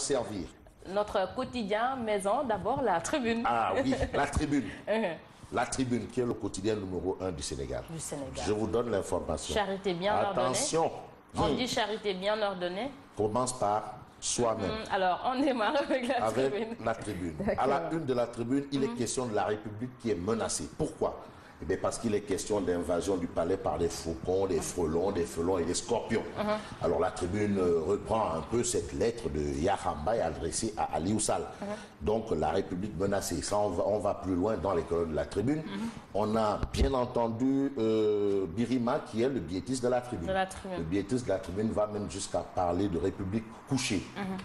servir. Notre quotidien maison, d'abord la Tribune. Ah oui, la Tribune. La Tribune, qui est le quotidien numéro 1 du Sénégal. Du Sénégal. Je vous donne l'information. Charité bien ordonnée. Attention. On dit charité bien ordonnée. Commence par soi-même. Alors, on démarre avec la Tribune. Avec la Tribune. À la une de la Tribune, il est question de la République qui est menacée. Pourquoi? Eh bien, parce qu'il est question d'invasion du palais par des faucons, des frelons, des felons et des scorpions. Alors la Tribune reprend un peu cette lettre de Yahamba adressée à Aliou Sall. Donc la République menacée. Ça, on va plus loin dans les colonnes de la Tribune. On a bien entendu Birima qui est le biétiste de la Tribune. Le biétiste de la Tribune va même jusqu'à parler de République couchée.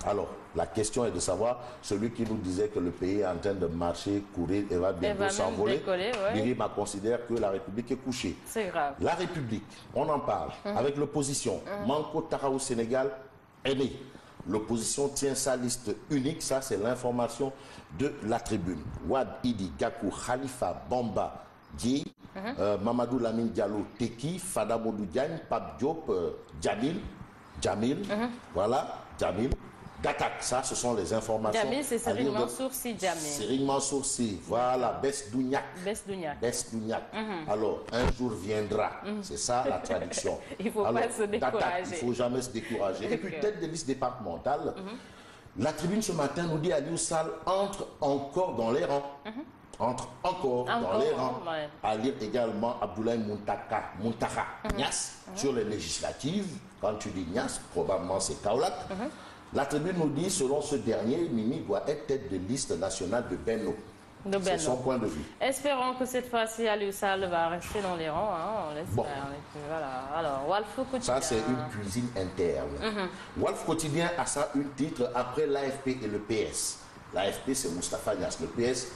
Alors la question est de savoir, celui qui nous disait que le pays est en train de marcher, courir et va bientôt s'envoler, Birima considère que la République est couchée. C'est grave. La République, on en parle avec l'opposition. Manko Tara au Sénégal est né. L'opposition tient sa liste unique, ça c'est l'information de la Tribune. Wad Idi Gakou, Khalifa Bamba Dji, Mamadou Lamine Diallo Teki, Fada Modou Diagne, Pape Diop, Jamil, voilà, Jamil. D'attaque, ça, ce sont les informations. Jamil, c'est Serigne Mansour Sy Jamil. Serigne Mansour Sy, voilà, Bess Dougnac. Alors, un jour viendra. C'est ça la traduction. Il ne faut pas se décourager. Il ne faut jamais se décourager. Et puis, tête de liste départementale, la Tribune ce matin nous dit Aliou Sall entre encore dans les rangs. Entre encore dans les rangs. À lire également Abdoulaye Muntaka Niass sur les législatives. Quand tu dis Niass, probablement c'est Kaolack. La Tribune nous dit, selon ce dernier, Mimi doit être tête de liste nationale de Benno. C'est son point de vue. Espérons que cette fois-ci, Aliou Sall va rester dans les rangs. Hein, on l'espère. Bon. Voilà. Alors, Walf Quotidien. Ça, c'est une cuisine interne. Walf Quotidien a ça une titre après l'AFP et le PS. L'AFP, c'est Moustapha Niasse. Le PS,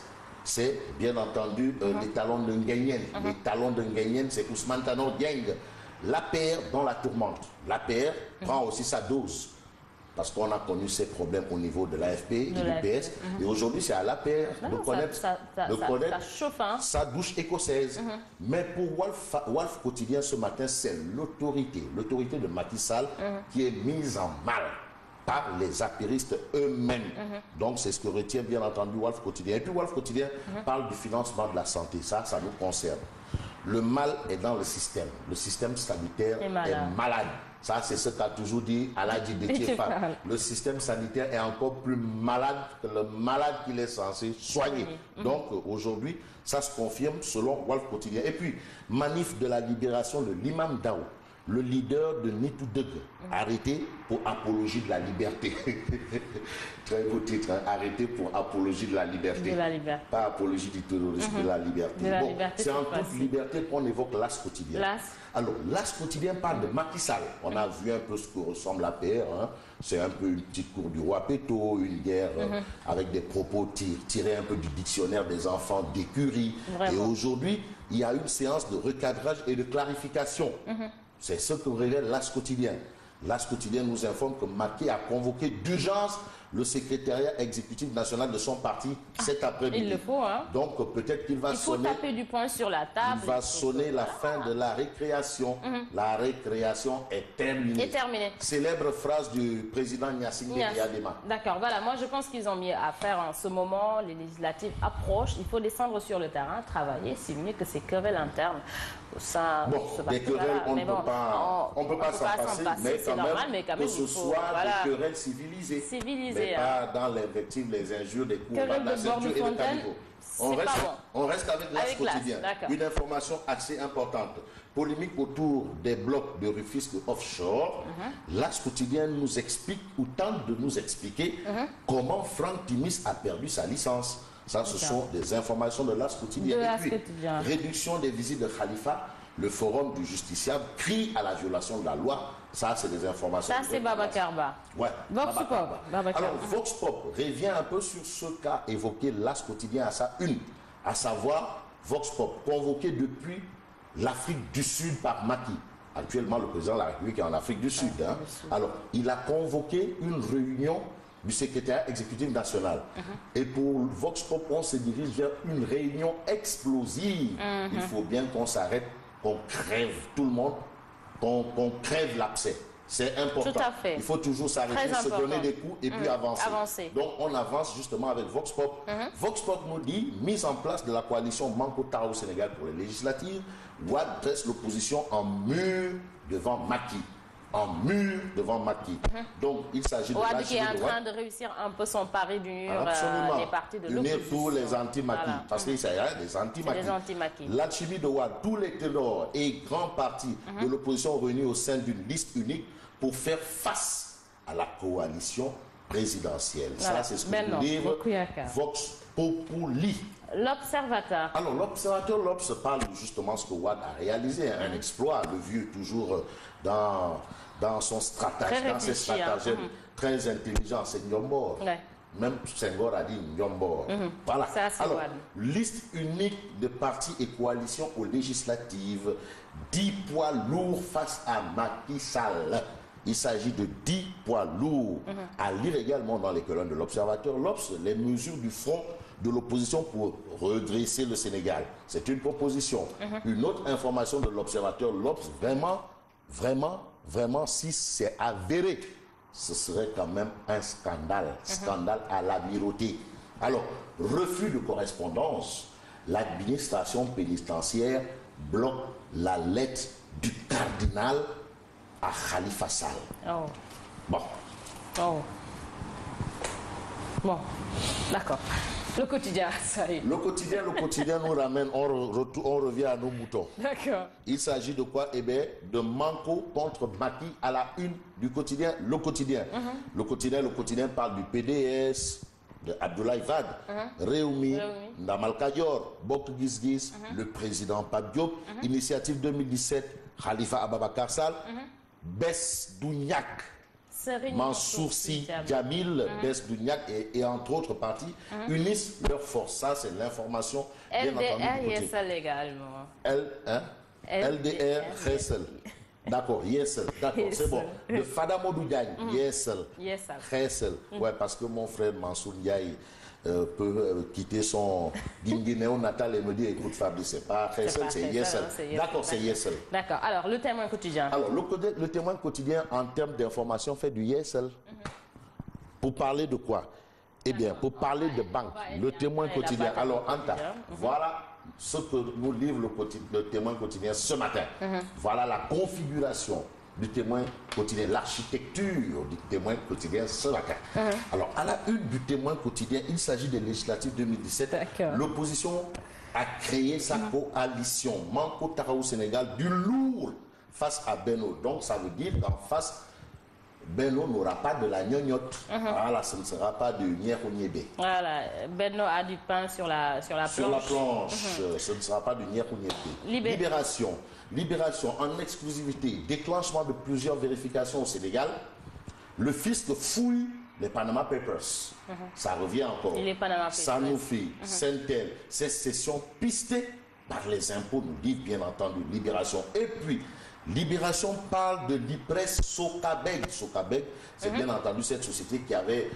c'est bien entendu les talons de Nguyen. Les talons de Nguyen, c'est Ousmane Tanor Dieng. L'APR dans la tourmente. L'APR prend aussi sa dose. Parce qu'on a connu ces problèmes au niveau de l'AFP et du PS. Et aujourd'hui, c'est à l'APR de connaître, sa douche écossaise. Mais pour Walf Quotidien, ce matin, c'est l'autorité de Macky Sall qui est mise en mal par les apéristes eux-mêmes. Donc, c'est ce que retient bien entendu Walf Quotidien. Et puis, Walf Quotidien parle du financement de la santé. Ça nous concerne. Le mal est dans le système. Le système sanitaire est malade. Ça, c'est ce qu'a toujours dit Aladji Déthié-Fall. Le système sanitaire est encore plus malade que le malade qu'il est censé soigner. Donc, aujourd'hui, ça se confirme selon Walf Quotidien. Et puis, manif de la libération de l'imam Dao, le leader de Nitou Deg, arrêté pour apologie de la liberté. Très beau titre, hein? Arrêté pour apologie de la liberté. Pas apologie du terrorisme, de la liberté. Bon, c'est en toute liberté qu'on évoque l'As Quotidien. Alors, l'As Quotidien parle de Macky Sall. On a vu un peu ce que ressemble la PR. Hein? C'est un peu une petite cour du roi Péto, une guerre avec des propos tirés un peu du dictionnaire des enfants d'écurie. Et aujourd'hui, il y a une séance de recadrage et de clarification. C'est ce que révèle l'As Quotidien. L'As Quotidien nous informe que Macky a convoqué d'urgence le secrétariat exécutif national de son parti cet après-midi. Il le faut, hein. Donc peut-être qu'il va sonner... taper du poing sur la table. Il va sonner la fin de la récréation. La récréation est terminée. Célèbre phrase du président Gnassingbé Eyadema. D'accord, voilà. Moi, je pense qu'ils ont mis à faire en ce moment. Les législatives approchent. Il faut descendre sur le terrain, travailler. C'est mieux que ces querelles internes. Ça, bon, des querelles, on ne peut pas s'en passer, mais quand même, que ce soit des querelles civilisées. Mais pas dans l'invective, les injures, des coups, la ceinture et le caniveau. On reste avec l'As Quotidien. Une information assez importante. Polémique autour des blocs de Rufisque offshore. L'As Quotidien nous explique ou tente de nous expliquer comment Franck Timis a perdu sa licence. Ça, ce sont des informations de l'As Quotidien. Et puis, réduction des visites de Khalifa, le forum du justiciable crie à la violation de la loi. Ça, c'est des informations. Ça, c'est Babacar Ba. Ouais. Vox Pop. Alors, Vox Pop revient un peu sur ce qu'a évoqué l'As Quotidien à sa une. À savoir, Vox Pop, convoqué depuis l'Afrique du Sud par Macky. Actuellement, le président de la République est en Afrique du Sud. Hein. Alors, il a convoqué une réunion du secrétariat exécutif national. Et pour Vox Pop, on se dirige vers une réunion explosive. Il faut bien qu'on s'arrête, qu'on crève tout le monde, qu'on crève l'abcès. C'est important. Tout à fait. Il faut toujours s'arrêter, se donner des coups et puis avancer. Donc on avance justement avec Vox Pop. Vox Pop nous dit, mise en place de la coalition Manko Tara au Sénégal pour les législatives, Wade dresse l'opposition en mur devant Macky. En mur devant Macky. Donc il s'agit de Wade qui est en train de réussir un peu son pari d'unir les partis de l'opposition. Unir tous les anti-Macky. Voilà. Parce qu'il s'agit des anti-Macky. L'alchimie de Wade, tous les ténors et grands partis de l'opposition réunis au sein d'une liste unique pour faire face à la coalition présidentielle. Voilà. Ça, c'est ce que nous livre Vox Populi. L'Observateur. Alors, l'Observateur, l'Obs parle justement de ce que Wade a réalisé, un exploit, le vieux toujours dans son stratagème, dans ses stratagèmes très intelligents, c'est Nyombor. Ouais. Même Senghor a dit Nyombor. Voilà. Ça, alors, liste unique de partis et coalitions aux législatives, 10 poids lourds face à Macky Sall. Il s'agit de 10 poids lourds à lire également dans les colonnes de l'Observateur. L'Obs, les mesures du front de l'opposition pour redresser le Sénégal. C'est une proposition. Une autre information de l'Observateur, l'Obs, vraiment, si c'est avéré, ce serait quand même un scandale. Scandale à l'amirauté. Alors, refus de correspondance. L'administration pénitentiaire bloque la lettre du cardinal à Khalifa Sall. Oh. Bon. Oh. Bon, d'accord. Le quotidien, ça y est. Le quotidien nous ramène, on revient à nos moutons. D'accord. Il s'agit de quoi? Eh bien, de Manko contre Macky à la une du quotidien. Le quotidien. Le quotidien parle du PDS, de Abdoulaye Wade, Réumi, Ndamal Kadior, Bok Gizgiz, le président Pape Diop, Initiative 2017, Khalifa Ababakar Sall, Bess Douniak, Mansour Sy Djamil, Bess Douniak et entre autres partis unissent leurs forces. Ça, c'est l'information. LDR, Yessel également. LDR, Yessel. D'accord, Yessel. D'accord, c'est bon. De Fada Modou Diagne, Yessel. Yessel. Ouais, parce que mon frère Mansour Ndiaye peut quitter son Guinguinéo natal et me dire, écoute Fabrice, c'est pas Yessel, c'est Yessel. D'accord, c'est Yessel. D'accord. Alors, le témoin quotidien. Alors, le témoin quotidien, en termes d'information, fait du Yessel. Pour parler de quoi? Eh bien, pour parler de banque, le témoin quotidien. Alors, Anta, voilà ce que nous livre le témoin quotidien ce matin. Voilà la configuration du témoin quotidien, l'architecture du témoin quotidien ce matin. Alors, à la une du témoin quotidien, il s'agit des législatives 2017. L'opposition a créé sa coalition Manko Tara au Sénégal du lourd face à Benno. Donc, ça veut dire qu'en face, Benno n'aura pas de la gnognotte. Voilà, ce ne sera pas du nyeroniébé. Voilà, Benno a du pain sur la planche. Sur la planche, ce ne sera pas du nyeroniébé. Libération en exclusivité, déclenchement de plusieurs vérifications au Sénégal. Le fisc fouille les Panama Papers. Ça revient encore. Les Panama Papers. Sanofi, Sentel, ces sessions pistées par les impôts, nous dit bien entendu Libération. Et puis, Libération parle de l'IPRES Sokabeg. Sokabeg, c'est bien entendu cette société qui avait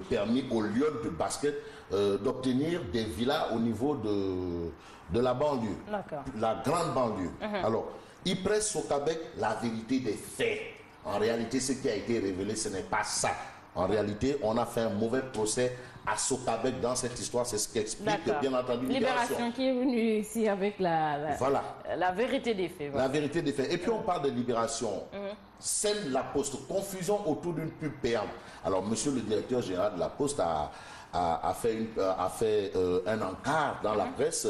permis aux Lions de basket d'obtenir des villas au niveau de la banlieue, la grande banlieue. Alors, IPRES Sokabeg, la vérité des faits. En réalité, ce qui a été révélé, ce n'est pas ça. En réalité, on a fait un mauvais procès à Sokabeg dans cette histoire. C'est ce qui explique, bien entendu, Libération qui est venue ici avec la vérité des faits. Voilà. La vérité des faits. Et puis, on parle de Libération. Scène La Poste. Confusion autour d'une pub payante. Alors, monsieur le directeur général de La Poste a fait un encart dans la presse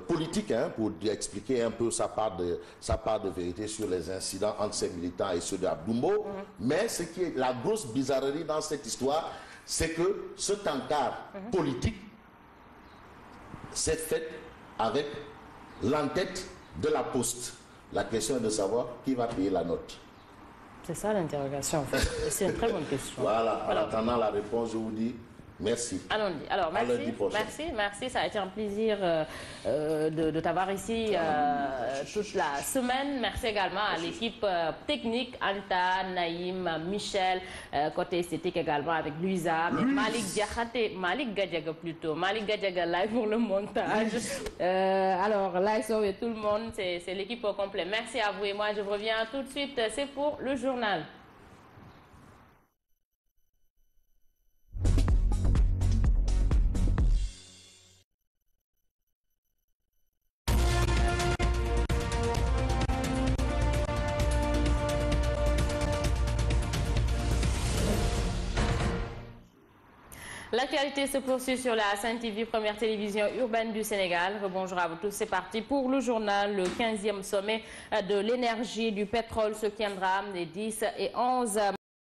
politique pour expliquer un peu sa part de vérité sur les incidents entre ses militants et ceux d'Abdoumbo. Mais ce qui est la grosse bizarrerie dans cette histoire, c'est que cet encart politique s'est fait avec l'entête de La Poste. La question est de savoir qui va payer la note. C'est ça l'interrogation en fait. C'est une très bonne question. Voilà, en attendant la réponse, je vous dis Merci. Allons-y. Alors, merci. Ça a été un plaisir de t'avoir ici toute la semaine. Merci également à l'équipe technique, Anta, Naïm, Michel, côté esthétique également avec Luisa, Malik Gadjaga plutôt. Malik Gadjaga live pour le montage. Alors, là, et tout le monde, c'est l'équipe au complet. Merci à vous et moi, je reviens tout de suite. C'est pour le journal. L'actualité se poursuit sur la Sen TV, première télévision urbaine du Sénégal. Bonjour à vous tous, c'est parti pour le journal. Le 15e sommet de l'énergie du pétrole se tiendra les 10 et 11